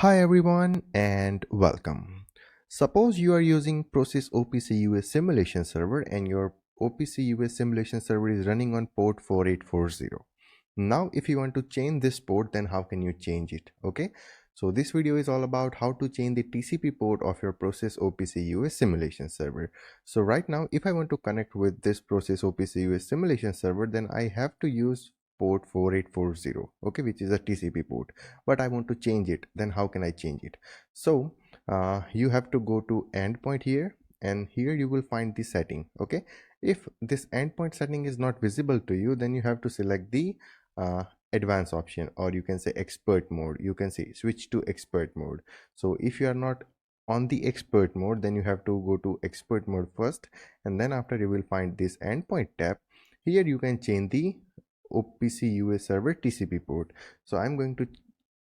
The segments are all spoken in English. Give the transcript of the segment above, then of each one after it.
Hi everyone and welcome. Suppose you are using Prosys OPC US simulation server and your OPC US simulation server is running on port 4840. Now if you want to change this port, then how can you change it? Okay, so this video is all about how to change the TCP port of your Prosys OPC US simulation server. So right now if I want to connect with this Prosys OPC US simulation server, then I have to use port 4840, okay, which is a TCP port, but I want to change it. Then how can I change it? So you have to go to endpoint here, and here you will find the setting. Okay, if this endpoint setting is not visible to you, then you have to select the uh, advanced option, or you can say expert mode. You can say switch to expert mode. So if you are not on the expert mode, then you have to go to expert mode first, and then after you will find this endpoint tab. Here you can change the OPC US server TCP port. So I'm going to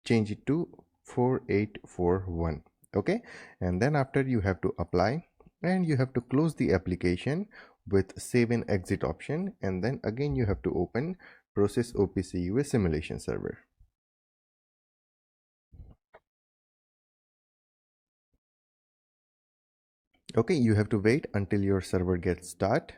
change it to 4841. Okay, and then after you have to apply, and you have to close the application with save and exit option, and then again you have to open Prosys OPC US simulation server. Okay, you have to wait until your server gets start,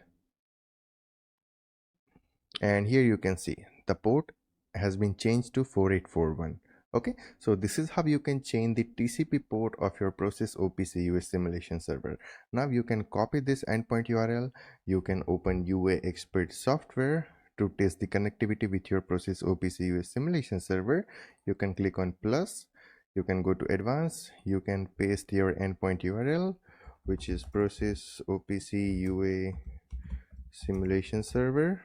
and here you can see the port has been changed to 4841. Okay, so this is how you can change the TCP port of your Prosys OPC US simulation server. Now you can copy this endpoint URL. You can open UA Expert software to test the connectivity with your Prosys OPC US simulation server. You can click on plus, you can go to advanced, you can paste your endpoint URL, which is Prosys OPC UA simulation server.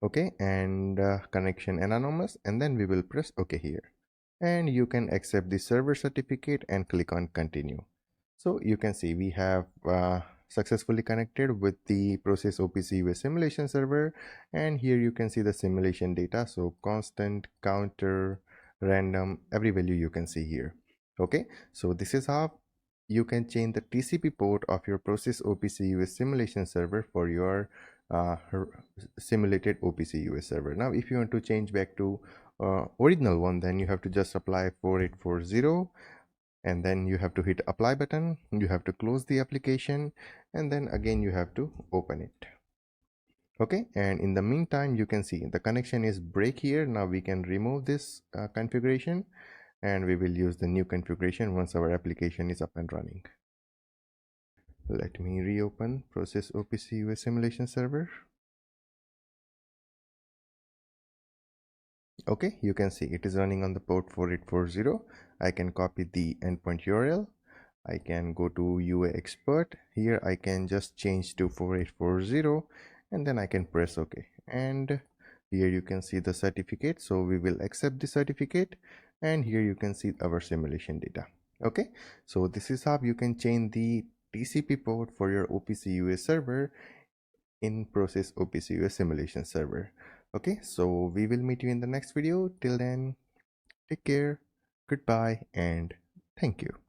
Okay, and connection anonymous, and then we will press OK here, and you can accept the server certificate and click on continue. So you can see we have successfully connected with the Prosys OPC US simulation server, and here you can see the simulation data. So constant, counter, random, every value you can see here. Okay, so this is how you can change the TCP port of your Prosys OPC US simulation server for your uh, simulated OPC US server. Now if you want to change back to original one, then you have to just apply 4840, and then you have to hit apply button, you have to close the application, and then again you have to open it. Okay, and in the meantime you can see the connection is break here. Now we can remove this configuration, and we will use the new configuration once our application is up and running. Let me reopen Prosys OPC US simulation server. Okay, you can see it is running on the port 4840. I can copy the endpoint URL. I can go to UA expert. Here I can just change to 4840, and then I can press OK. And here you can see the certificate. So we will accept the certificate, and here you can see our simulation data. Okay, so this is how you can change the TCP port for your OPC US server in Prosys OPC US simulation server. Okay, so we will meet you in the next video. Till then, take care, goodbye, and thank you.